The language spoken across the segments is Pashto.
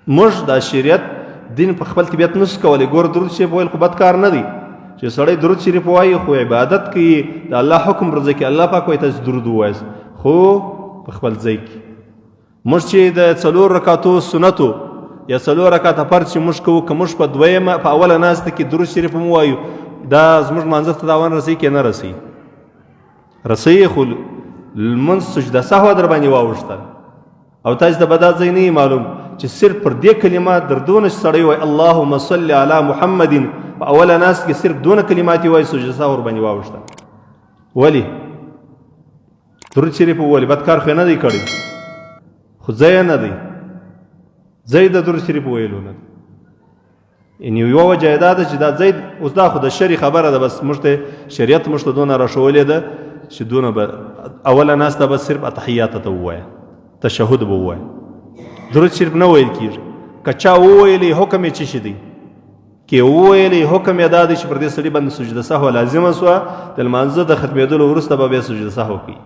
موږ دا شریعت دین په خپل طبیعت نس کولی. ګور درود شریف ویل خو بد کار نه دی چې سړی درود شریف وایي خو عبادت کوي د الله حکم پر ځای کې الله پاک وایي تاسو درود ووایاست خو په خپل ځای کې. موږ چې د 4 رکعاتو سنتو یا 4 رکعاته فرض چې موږ کوو که موږ په دویمه په اوله ناسته کې درود شریف هم ووایو دا زموږ منځ ته تاوان رسوي که نه رسوي؟ رسوي. خو لمونځ سجده سهوه در باندې واوښته او تاسو ته به دا ځای نه معلوم چې صرف پر دې کلمات در دونه سړی وایي اللهم صل علی محمد په اوله ناست کې صرف دونه کلمات یې وایي سجده سهوه ور باندې واوښته. ولې؟ درود شریف ووایي بد کار خو یې نه دی کړی خو ځای نه دی، ځای د درود شریف ویلو نه دی. یعنې یوه وجه یې دا ده چې دا ځای اوس دا خو د شرعي خبره ده، بس موږ ته شریعت موږ ته دونه راښولې ده چې دونه به اوله ناسته به صرف اتحیات ته ووایه، تشهد به ووایه، درود شریف نه ویل کېږي. که چا وویلی حکم یې څه شي دی؟ کې وویلی حکم یې دا دی چې پر دې سړي باندې سجده سهوه لازمه سوه، د لمانځه د ختمېدلو وروسته به بیا سجده سهوه کوي.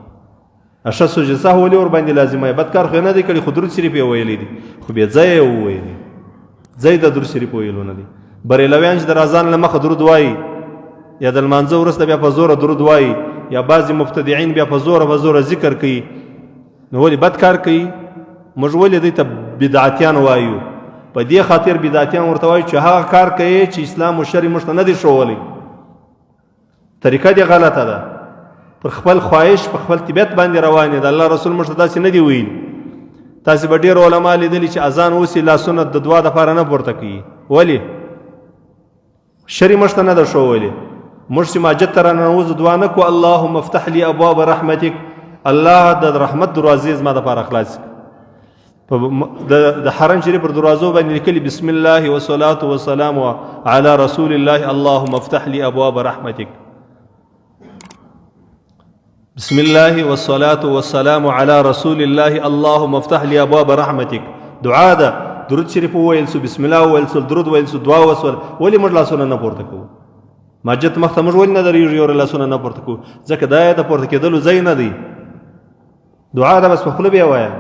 ښه سجده سهوه ولې ور باندې لازمه یې؟ بد کار خو یې نه دی کړی خو درود شریف یې ویلی دی خو بیا ځای یې وویلی، ځای د درود شریف ویلو نه دی. بریلویان چې د اذان له مخه درود وایي یا د لمانځه وروسته بیا په زوره درود وایي یا بعضې مبتدعین بیا په زوره ذکر کوي، نو ولې بد کار کوي؟ موږ ولې دوی ته بدعتیان وایو؟ په دې خاطر بدعتیان ورته وایو چې هغه کار کوي چې اسلام و شرع موږ ته نه دی ښوولی، طریقه دې غلطه ده، پر خپل خواهش په خپل طبیعت باندې روان د الله رسول موږ ته داسې نه دی ویلي. تاسې به ډېر علما لیدلي چې اذان اوسي لاسونه د دعا دپاره نه پورته کوي. ولې؟ شرع موږ ته نه ده ښوولې. موږ چې ماجد ته راننوځو دعا نه کوو اللهم افتح لي ابواب رحمتک، الله د رحمت دروازې زما دپاره خلاص د حرم شریف پر دروازو باندې لیکلي بسم الله والصلاة والسلام علی رسول الله اللهم افتح لي ابواب رحمتک، بسم الله والصلاة والسلام علی رسول الله اللهم افتح لي ابواب رحمتک. دعا ده، درود شریف وویل سو، بسم الله وویل سو، درود ویل سو، دعا وسول. ولې موږ لاسونه نه پورته کوو؟ مسجد مخ ته موږ ولې نه درېږو یو لاسونه نه پورته کوو؟ ځکه دا یې د پورته کېدلو ځای نه دی. دعا ده بس په خوله بیا وایه.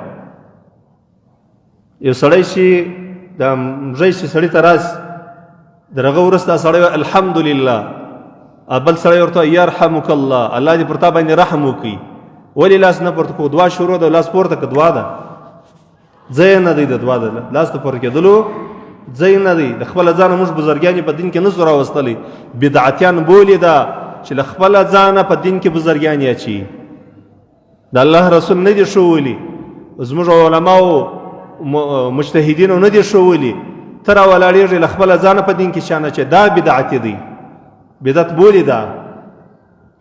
یو سړی چې د مژۍ چې سړي ته راسي د هغه وروسته سړی وایي الحمدلله، بل سړی ورته وایي یرحمک الله، الله دې پر تا باندې رحم وکړي. ولې لاس نه پورته کوو؟ دعا شروع ده، لاس پورته که دعا ده، ځای نه دی د دعا ده، لاس ته پورته کېدلو ځای نه دی. د خپله ځانه موږ بزرګیان په دین کې نه سو راوستلی، بدعتیان بولي دا چې له خپله ځانه په دین کې بزرګیان اچوي. د الله رسول نه دی ښوولي، زموږ علماو مجتهدینو نه دی ښوولي، ته راولاړېږې له خپله ځانه په دین کې شان اچوي، دا بدعت دی. بدعت بولي دا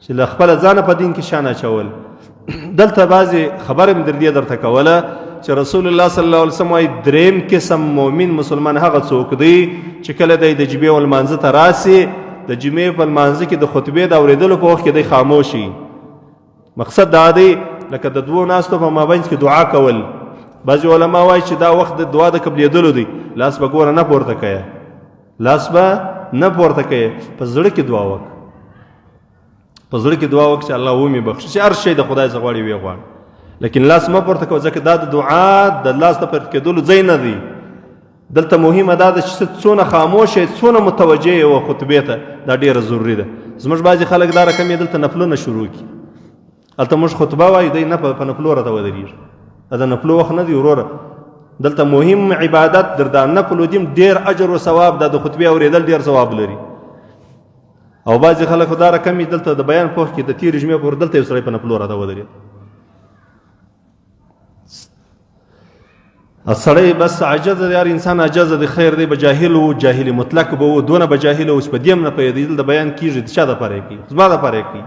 چې له خپله ځانه په دین کې شان اچول. دلته بعضې خبره مې در دې درته کوله چې رسول الله صلی الله علیه وسلم وایي دریم قسم مؤمن مسلمان هغه څوک دی چې کله دی د جمعې والمانځه ته راسي، د جمعې په لمانځه کې د خطبې د اورېدلو په وخت کې دی خاموش وي. مقصد دا دی لکه د دوو ناستو په مابینځ کې دعا کول. بعضې علما وایي چې دا وخت د دعا د قبلېدلو دی، لاس به ګوره نه پورته کوې، لاس به نه پورته کوې، په زړه کې دعا وکړه، په زړه کې دعا وکړه چې الله ومې بخښي، چې هر شی د خدای څخه غواړي ویې غواړي، لیکن لاس مه پورته کوه ځکه دا د دعا د لاس ته پورته کېدلو ځای نه دی. دلته مهمه دا ده چې څونه خاموش یې، څونه متوجه یې وه خطبې ته، دا ډېره ضروري ده. زموږ بعضې خلک دا رقم یې دلته نفلونه شروع کړي، هلته موږ خطبه وایو دی نه په نفلو راته ودرېږي، دا د نفلو وخت نه دی وروره. دلته مهم عبادت در دا نفل ودیم ډېر اجر و ثواب ده، د خطبې اورېدل ډېر ثواب لري. او بعضې خلک خو دا رقم یې دلته د بیان په وخت کې د تېرې جمعې پورې دلته یو سړی په نفلو راته ودرېد. سړی بس عجزه دی، هر انسان عجزه دی، خیر دی به جاهل و، جاهل مطلق به و، دونه به جاهل و چې په دې هم نه پوهېدل د بیان کېږي، د چا دپاره یې کوي؟ زما دپاره یې کوي.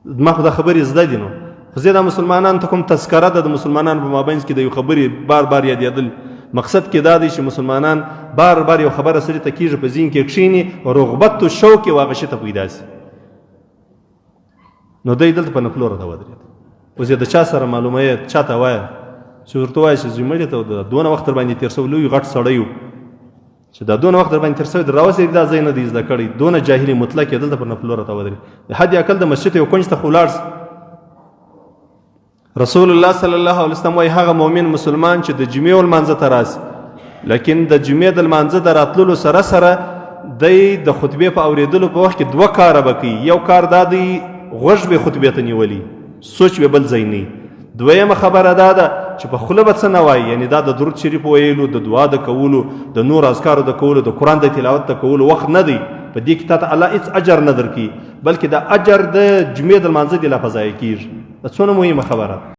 ما خو دا خبرې زده دي، نو خو زه دا مسلمانانو ته کوم تذکره ده د مسلمانانو په مابینځ کې د یو خبرې بار بار یادېدل. مقصد کې دا دی چې مسلمانان بار بار یو خبره سړي ته کېږي، په ذهن کې کښېني، رغبت و شوق یې هغه شي ته پیدا سي. نو دی دلته په نفلو راته ودرېد. اوس یې د چا سره معلومه یې چا ته وایه چې ورته وایه چې زموږ ته دونه وخت در باندې تېر شوی لوی غټ سړی و چې دا دونه وخت در باندې تېر شوی در راوسېږي، دا ځای نه دی زده کړی، دونه جاهلي مطلق یې دلته په نفلو راته ودرېد. حد اقل د مسجد یو کونج ته خو ولاړ سه، رسول الله صلی الله علیه وسلم وایي هغه مؤمن مسلمان چې د جمعې لمانځه ته راسي لیکن د جمعې د لمانځه د راتللو سره سره دی د خطبې په اورېدلو په وخت کې دوه کاره به کوي. یو کار دا دی غوږ به خطبې ته نیولي، سوچ به بل ځای نه. دویمه خبره دا ده چې په خوله به څه نه وایي، یعنی دا د درود شریف ویلو، د دعا د کولو، د نور اذکارو د کولو، د قرآن د تلاوت د کولو وخت نه دی. په دې کې تاته الله هېڅ اجر نه درکوي، بلکې د اجر د جمعې د لمانځه دې لا په ضایع کېږي. دا څونه مهمه خبره.